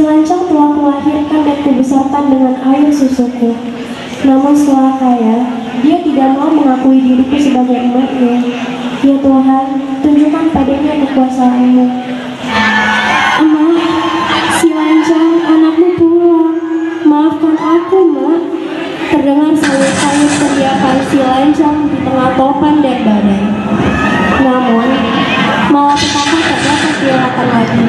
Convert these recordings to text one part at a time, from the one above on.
lancang telah kulahirkan dan kubesarkan dengan air susuku. Namun setelah kaya, dia tidak mau mengakui diriku sebagai umatnya. Ya Tuhan, tunjukkan padanya kekuasaan-Mu. Emak, si lancang anakmu pulang. Maafkan aku, Mak. Terdengar sayup-sayup teriakan si lancang di tengah topan dan badai. Namun, malah petaka terdapat diarahkan lagi.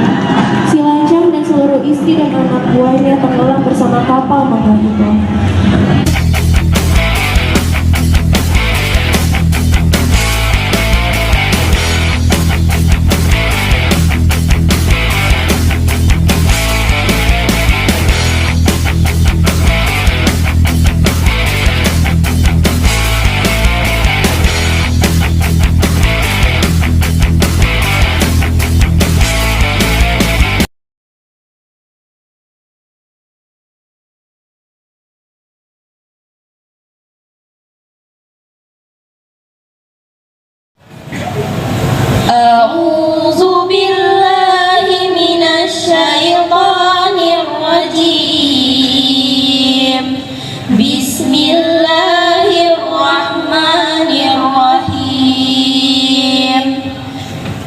Si lancang dan seluruh istri dan anak buahnya tenggelam bersama kapal megah itu. A'udzu billahi minasy syaithanir rajim. Bismillahirrahmanirrahim.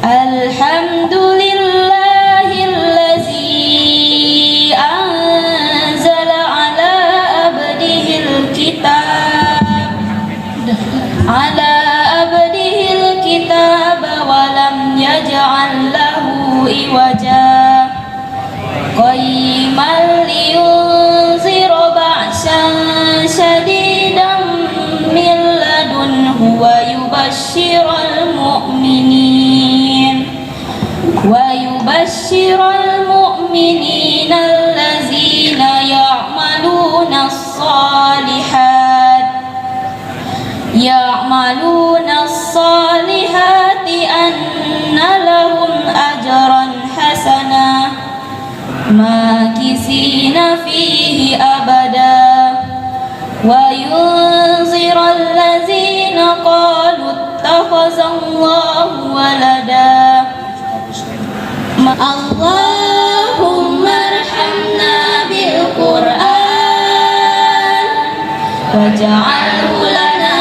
Alhamdulillahillazi anzala ala abdihil kitab walam yaj'al lahu iwaja qayyiman liyunzira ba'san shadidan min ladunhu wa yubashshiral mu'minina allazina ya'maluna as-salihati anna lahum ajran hasana makisina fihi abada wa yunzira allazina qalu ittakhazallahu walada. Allahumma arhamna bil Qur'an waj'alhu lana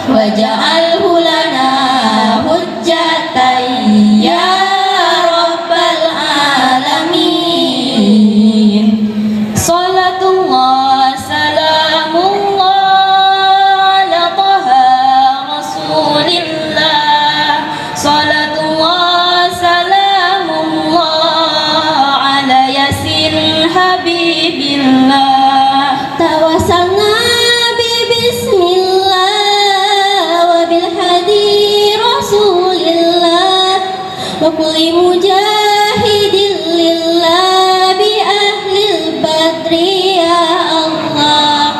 waj'alhu lana hujjatan ya rabbal alamin. Salatullah salamullah ala taha rasulillah. Salatullah salamullah ala yasin habibillah. Tawassalna bi bismillah wa kulli mujahidin lillah bi ahlil badri ya Allah.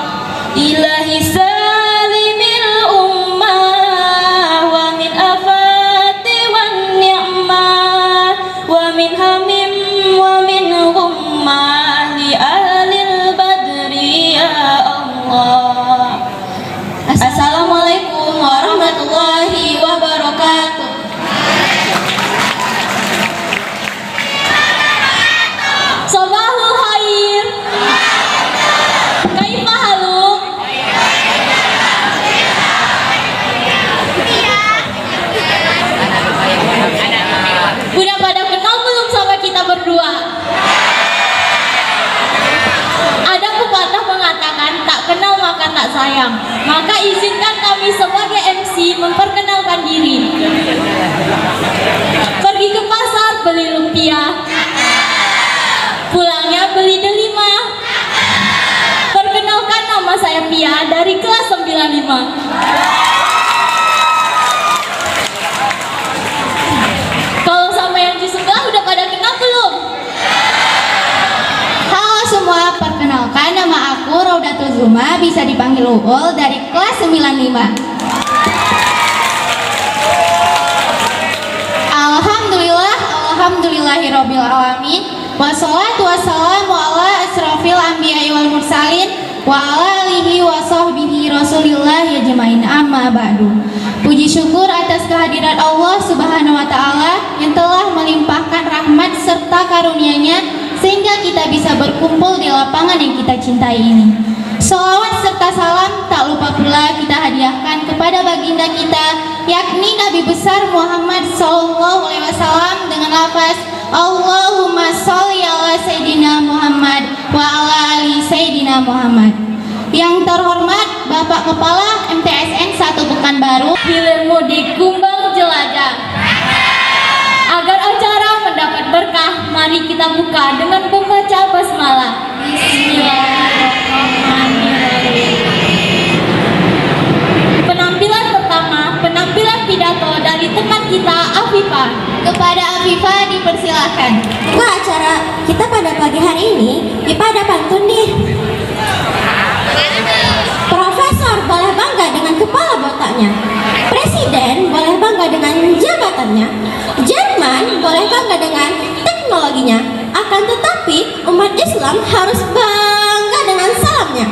Ilahi salimil ummah wa min afati wan ni'mah wa min hamim wa min ghummah li ahlil badri ya Allah. Assalamualaikum warahmatullahi wabarakatuh. pertama bisa dipanggil Uul dari kelas 95. Alhamdulillahirabbil alamin. Wassalatu wassalamu ala asrofil anbiya'i wal mursalin wa ala alihi wa sahbihi rasulillah ajmain, amma ba'du. Puji syukur atas kehadiran Allah Subhanahu wa taala yang telah melimpahkan rahmat serta karunia-Nya sehingga kita bisa berkumpul di lapangan yang kita cintai ini. Sholawat serta salam tak lupa pula kita hadiahkan kepada baginda kita, yakni Nabi besar Muhammad SAW dengan lafaz Allahumma sholli ala Sayyidina Muhammad wa ala ali Sayyidina Muhammad. Yang terhormat Bapak Kepala MTSN 1 Pekanbaru, hilirmu di Kumbang Jelajah. Agar acara mendapat berkah, mari kita buka dengan membaca basmalah. Bismillahirrahmanirrahim. Penampilan pertama, penampilan pidato dari teman kita Afifah. Kepada Afifah dipersilakan. Wah, acara kita pada pagi hari ini pada pantun nih. Profesor boleh bangga dengan kepala botaknya. Presiden boleh bangga dengan jabatannya. Jerman boleh bangga dengan teknologinya. Akan tetapi umat Islam harus bangga dengan salamnya.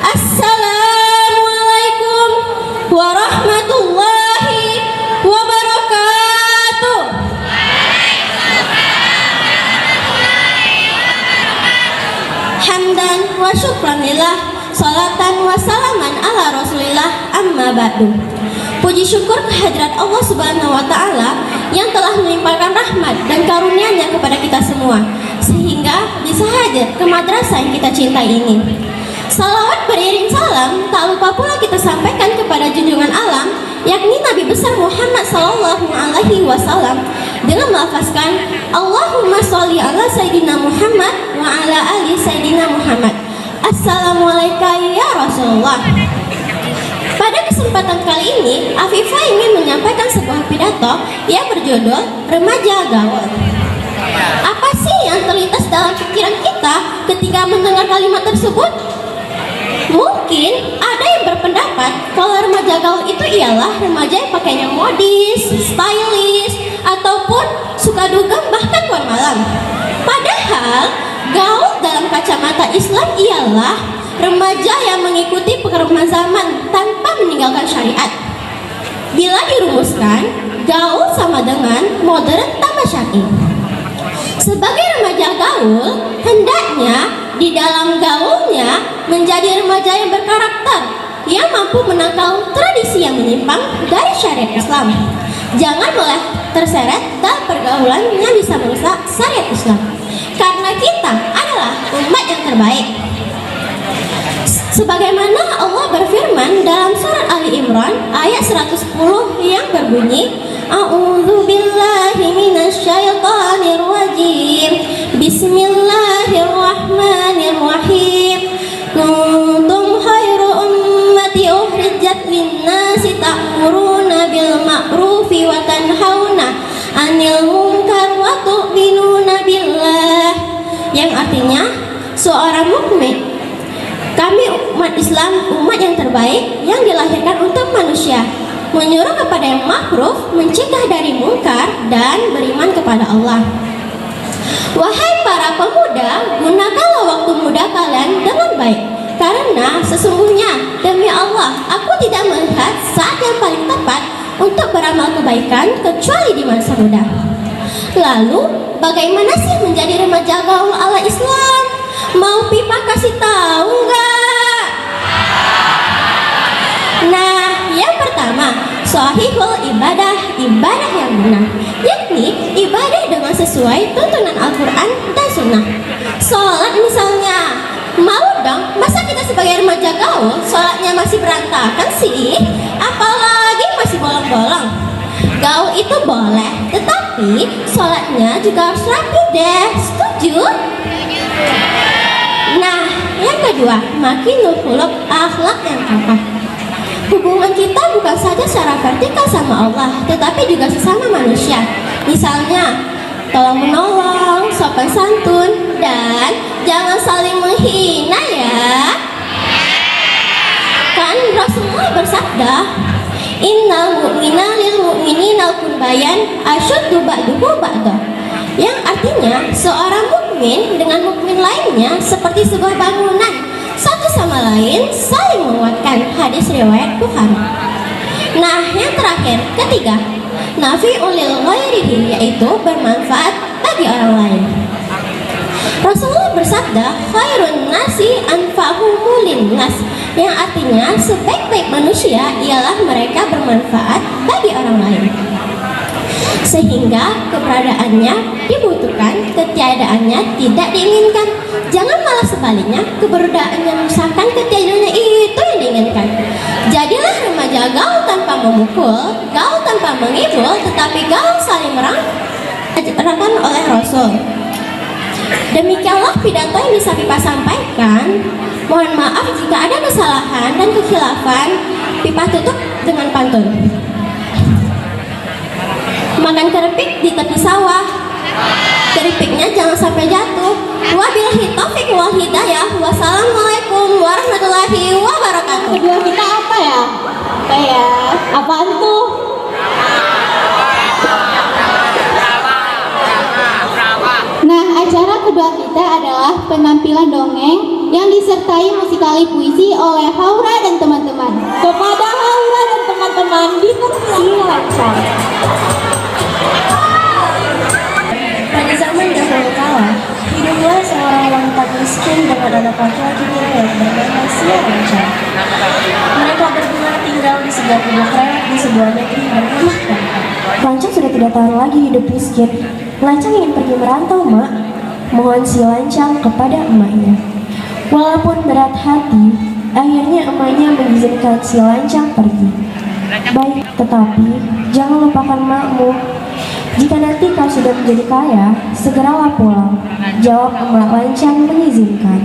Assalamualaikum warahmatullahi wabarakatuh. Hamdan wa syukranillah, salatan wa salaman ala rasulillah, amma ba'du. Puji syukur kehadirat Allah Subhanahu wa taala yang telah melimpahkan rahmat dan karunia-Nya kepada kita semua sehingga bisa hadir ke madrasah yang kita cintai ini. Salawat beriring salam tak lupa pula kita sampaikan kepada junjungan alam, yakni Nabi besar Muhammad sallallahu alaihi wasallam dengan melafazkan Allahumma sholli ala Sayyidina Muhammad wa ala ali Sayyidina Muhammad. Assalamualaikum ya Rasulullah. Pada kesempatan kali ini, Afifah ingin menyampaikan sebuah pidato yang berjudul Remaja Gaul. Apa sih yang terlintas dalam pikiran kita ketika mendengar kalimat tersebut? Mungkin ada yang berpendapat kalau remaja gaul itu ialah remaja yang pakainya modis, stylish, ataupun suka dugem bahkan keluar malam. Padahal gaul dalam kacamata Islam ialah remaja yang mengikuti perkembangan zaman tanpa meninggalkan syariat. Bila dirumuskan, gaul sama dengan modern tanpa syar'i. Sebagai remaja gaul, hendaknya di dalam gaulnya menjadi remaja yang berkarakter, yang mampu menangkal tradisi yang menyimpang dari syariat Islam. Jangan boleh terseret dalam pergaulan yang bisa merusak syariat Islam, karena kita adalah umat yang terbaik. Sebagaimana Allah berfirman dalam surat Ali Imran ayat 110 yang berbunyi, A'udzu billahi minasyaitonir rajim. Bismillahirrahmanirrahim. Kuntum khairu ummati ukhrijat lin-nasi ta'muruna bil ma'rufi wa tanhauna 'anil munkar wa tu'minuna billah. Yang artinya, seorang mukmin, kami umat Islam, umat yang terbaik yang dilahirkan untuk manusia, menyuruh kepada yang ma'ruf, mencegah dari mungkar, dan beriman kepada Allah. Wahai para pemuda, gunakanlah waktu muda kalian dengan baik, karena sesungguhnya demi Allah, aku tidak melihat saat yang paling tepat untuk beramal kebaikan kecuali di masa muda. Lalu, bagaimana sih menjadi remaja gaul ala Islam? Mau Pipa kasih tahu nggak? Nah, yang pertama, shahihul ibadah, ibadah yang benar, yakni ibadah dengan sesuai tuntunan Al-Quran dan Sunnah. Sholat misalnya, mau dong, masa kita sebagai remaja gaul sholatnya masih berantakan sih? Apalagi masih bolong-bolong. Gaul itu boleh, tetapi sholatnya juga harus rapi deh, setuju? Nah, yang kedua, makinul khuluq, akhlak yang kokoh. Hubungan kita bukan saja secara vertikal sama Allah, tetapi juga sesama manusia. Misalnya, tolong menolong, sopan santun, dan jangan saling menghina ya. Dan Rasulullah bersabda, Innal mu'mina lil mu'minina kunbayan asyuddu ba'duhu ba'da. Yang artinya seorang mukmin dengan mukmin lainnya seperti sebuah bangunan, satu sama lain saling menguatkan. Hadis riwayat Bukhari. Nah, yang terakhir, ketiga, nafi'ul lil ghairihi, yaitu bermanfaat bagi orang lain. Rasulullah bersabda, khairun nasi anfa'uhum linnas, yang artinya sebaik-baik manusia ialah mereka bermanfaat bagi orang lain. Sehingga keberadaannya dibutuhkan, ketiadaannya tidak diinginkan. Jangan malah sebaliknya, keberadaannya menyusahkan, ketiadaannya itu yang diinginkan. Jadilah remaja gaul tanpa memukul, gaul tanpa mengibul, tetapi gaul saling merangkul oleh Rasul. Demikianlah pidato yang bisa Pipa sampaikan. Mohon maaf jika ada kesalahan dan kekhilafan. Pipa tutup dengan pantun. Makan keripik di tepi sawah, keripiknya jangan sampai jatuh. Wabillahi taufiq wal hidayah. Wassalamualaikum warahmatullahi wabarakatuh. Kedua kita apa ya? Apaan tuh? Nah, acara kedua kita adalah penampilan dongeng yang disertai musikali puisi oleh Haura dan teman-teman. Kepada Haura dan teman-teman dipersilakan. Pada zaman dahulu kala, hiduplah seorang wanita miskin dengan anak laki-lakinya yang bernama Silanca. Mereka berdua tinggal di sebuah gubuk rewet di sebuah negeri bernama Kanta. Lancang sudah tidak tahan lagi hidup miskin. Lancang ingin pergi merantau, Mak. Mohon si Lancang kepada emaknya. Walaupun berat hati, akhirnya emaknya mengizinkan si Lancang pergi. Baik, tetapi jangan lupakan makmu. Jika nanti kau sudah menjadi kaya, segeralah pulang. Jawab emak Lancang mengizinkan.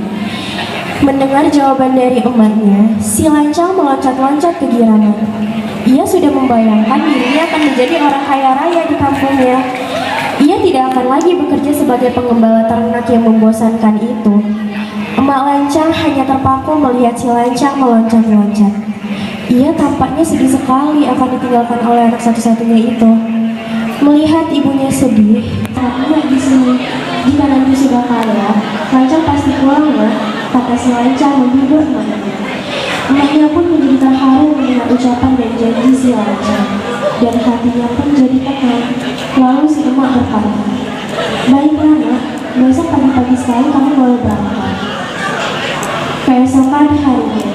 Mendengar jawaban dari emaknya, si Lancang meloncat-loncat kegirangan. Ia sudah membayangkan dirinya akan menjadi orang kaya raya di kampungnya. Ia tidak akan lagi bekerja sebagai pengembala ternak yang membosankan itu. Emak Lancang hanya terpaku melihat si Lancang meloncat-loncat. Ia tampaknya sedih sekali akan ditinggalkan oleh anak satu-satunya itu. Melihat ibunya sedih, "Kamu di sini. Jika nanti sudah kaya, Lancang pasti pulang ya," kata si Lancang menghibur emaknya. Emaknya pun menjadi terharu mendengar ucapan dan janji si Lancang, dan hatinya pun jadi tenang. Lalu si emak berkata, "Baiklah nak, besok pagi-pagi sekali kamu boleh berangkat." Keesokan harinya,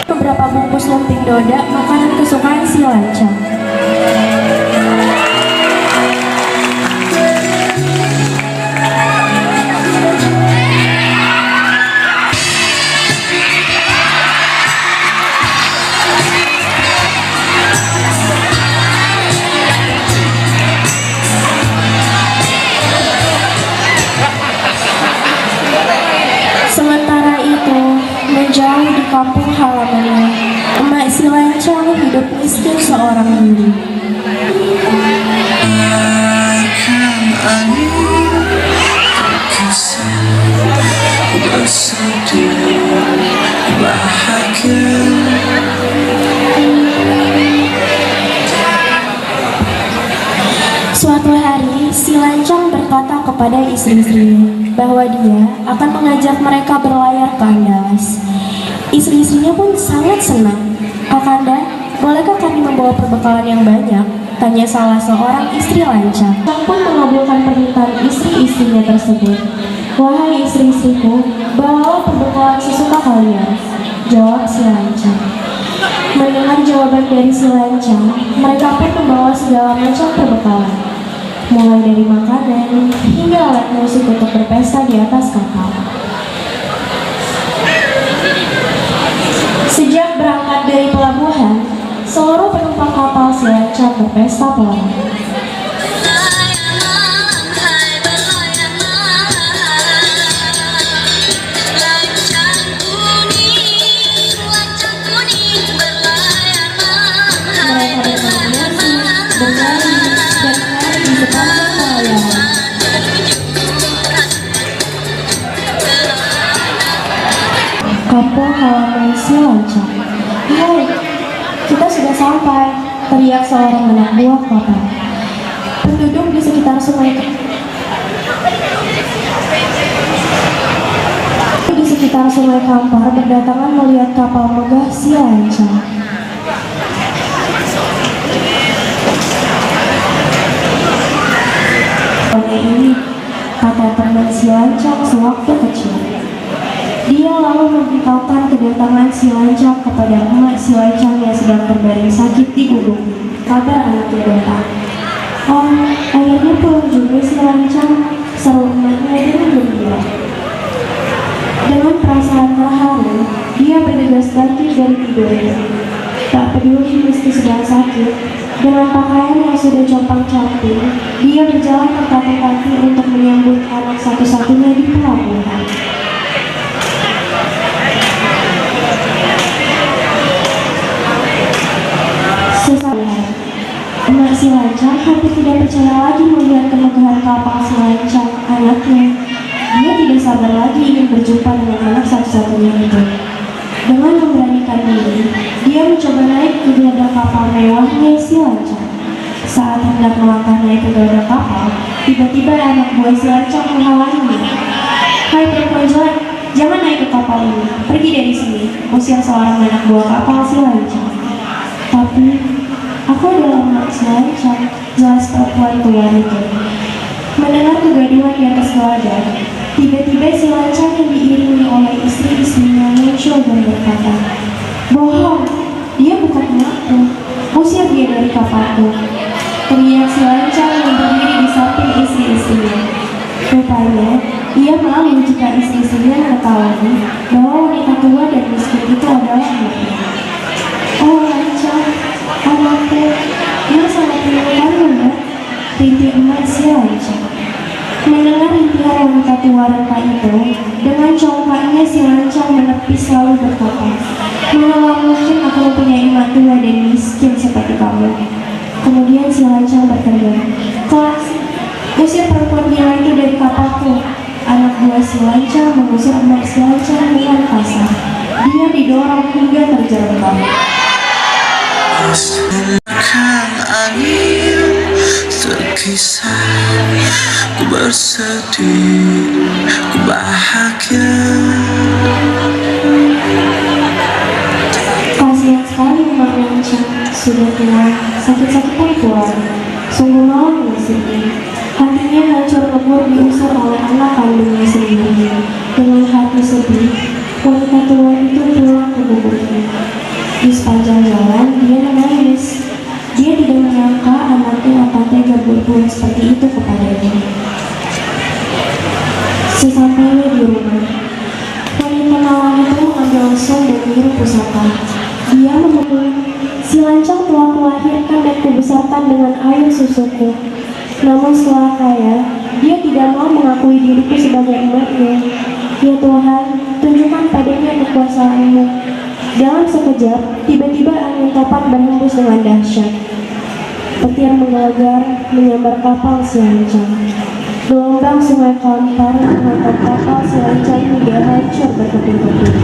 beberapa bungkus lumping doda, makanan kesukaan si Lancang. Sementara itu, menjauh di kampung halamannya, emak si Lancang hidup miskin seorang diri. Suatu hari, si Lancang berkata kepada istri-istrinya bahwa dia akan mengajak mereka berlayar ke Andalas. Istri-istrinya pun sangat senang. "Kakanda, bolehkah kami membawa perbekalan yang banyak?" tanya salah seorang istri Lancang. Lancang pun mengabulkan permintaan istri-istrinya tersebut. "Wahai istri-istriku, bawalah perbekalan sesuka kalian," jawab si Lancang. Mendengar jawaban dari si Lancang, mereka pun membawa segala macam perbekalan, mulai dari makanan hingga alat musik untuk berpesta di atas kapal. Sejak berangkat dari pelabuhan, seluruh penumpang kapal si Lancang berpesta pora. Kampung sampai, teriak seorang anak buah kapal. Penduduk di sekitar sungai Kampar berdatangan melihat kapal megah si Lancang. Ini kata teman si Lancang sewaktu kecil. Dia lalu memberitahukan kedatangan si Lancang kepada emak si Lancang yang sedang berbaring sakit di gubuk. Kabar anaknya datang. Oh, akhirnya pulang juga si Lancang, seru emaknya dengan gembira. Dengan perasaan terharu, dia bergegas bangkit dari tidurnya. Tak peduli meski sedang sakit, dengan pakaian yang sudah compang-camping, dia berjalan berkaki-kaki untuk menyambut anak satu-satunya di pelabuhan. Sesaat, emak si Lancang hampir tidak percaya lagi melihat kemegahan kapal si Lancang, anaknya. Dia tidak sabar lagi ingin berjumpa dengan anak satu-satunya itu. Dengan memberanikan diri, dia mencoba naik ke geladak kapal mewahnya si Lancang. Saat hendak melangkah naik ke geladak kapal, tiba-tiba anak buah si Lancang menghalanginya. Hai perempuan jelek, jangan naik ke kapal ini, pergi dari sini, usir seorang anak buah kapal si Lancang. Tapi, aku adalah anak si Lancang, jelas perempuan tua itu. Mendengar kegaduhan di atas geladak, tiba-tiba si Lancang yang diiringi oleh istri-istrinya muncul dan berkata, "Bohong, dia bukan anakku, usir dia dari kapalku." Teriak si Lancang yang berdiri di samping istri-istrinya. Rupanya, ia malu jika istri-istrinya mengetahui bahwa wanita tua dan miskin itu adalah anaknya. "Oh Lancang, anakku, dia sangat menyenangkanmu ya," rintik emak si Lancang. Mendengar rintihan wanita tua renta itu, dengan congkaknya si Lancang menepis lalu berkata, "Mana mungkin aku mempunyai emak tua dan miskin seperti kamu." Kemudian si Lancang berteriak, "Kelas, usir perempuan gila itu dari kapalku." Anak buah si Lancang mengusir emak si Lancang dengan kasar. Dia didorong hingga terjerembab. Angin terkisah, ku bersedih, ku bahagia. Kasihan sekali emak Lancang, sudah tua, sakit-sakitan pulang. Sungguh malu nasibnya. Hatinya hancur lebur diusir oleh anak kandungnya sendiri. Dengan hati sedih, wanita tua itu pulang ke gubuknya. Di sepanjang jalan, dia menangis. Dia tidak menyangka anaknya akan tega berbuat seperti itu kepadanya. Sesampainya di rumah, wanita malang itu mengambil sol dan biru pusaka. Dia memukul, "Si Lancang telah melahirkan dan kubesarkan dengan air susuku. Namun setelah kaya, dia tidak mau mengakui diriku sebagai emaknya. Ya Tuhan, tunjukkan padanya kekuasaanmu." Dalam sekejap, tiba-tiba angin topan berhembus dengan dahsyat. Petir menggelegar menyambar kapal si Lancang. Gelombang sungai Kampar menghantam kapal si Lancang hingga hancur berkeping-keping.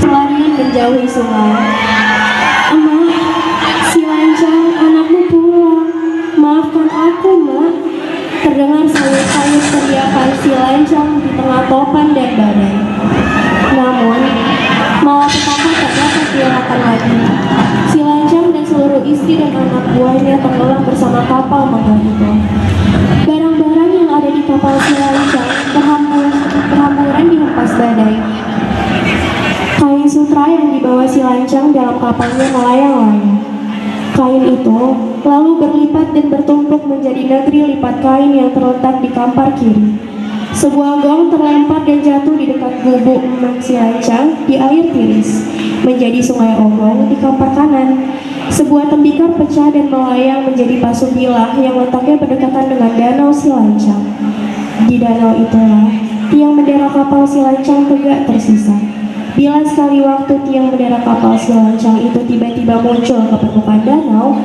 Pelarian menjauhi sungai. "Emak, si Lancang anakmu pulang. Maafkan aku, Mak." Terdengar sayup-sayup teriakan si Lancang di tengah topan dan badai. Namun, malapetaka tak dapat dielakkan lagi. Si Lancang dan seluruh istri dan anak buahnya tenggelam bersama kapal megah itu. Barang-barang yang ada di kapal si Lancang berhamburan dihempas badai. Kain sutra yang dibawa si Lancang dalam kapalnya melayang-layang. Kain itu lalu berlipat dan bertumpuk menjadi negeri lipat kain yang terletak di Kampar kiri. Sebuah gong terlempar dan jatuh di dekat gubuk emak si Lancang di air tiris, menjadi sungai Ogong di Kampar kanan. Sebuah tembikar pecah dan melayang menjadi pasu bilah yang letaknya berdekatan dengan danau si Lancang. Di danau itulah tiang bendera kapal si Lancang tegak tersisa. Bila sekali waktu tiang bendera kapal si Lancang itu tiba-tiba muncul ke permukaan danau,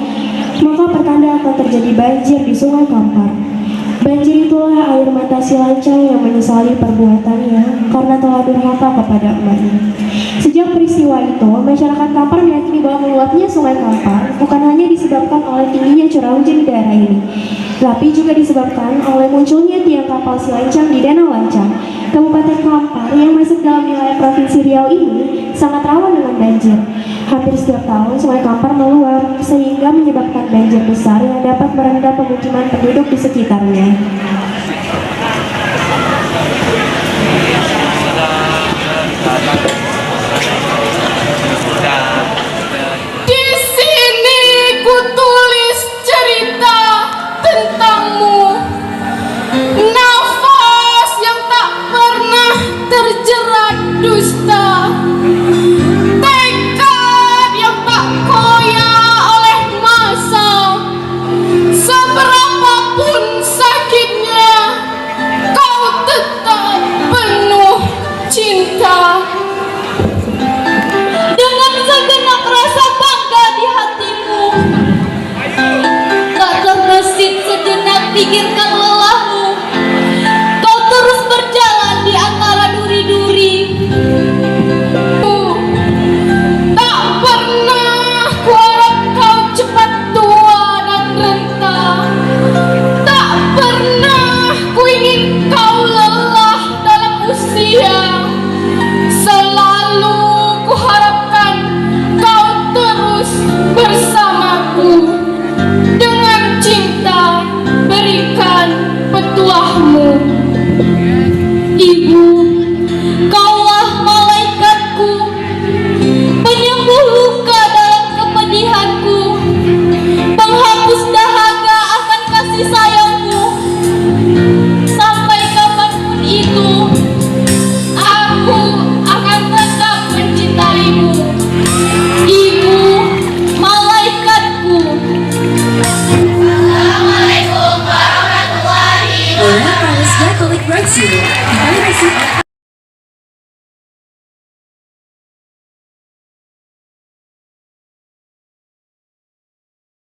maka pertanda akan terjadi banjir di sungai Kampar. Banjir itulah air mata si Lancang yang menyesali perbuatannya karena telah durhaka kepada emaknya. Sejak peristiwa itu, masyarakat Kampar meyakini bahwa meluapnya Sungai Kampar bukan hanya disebabkan oleh tingginya curah hujan di daerah ini, tapi juga disebabkan oleh munculnya tiang kapal Silancang di Danau Lancang. Kabupaten Kampar yang masuk dalam wilayah Provinsi Riau ini sangat rawan dengan banjir. Hampir setiap tahun Sungai Kampar meluap sehingga menyebabkan banjir besar yang dapat merendam pemukiman penduduk di sekitarnya.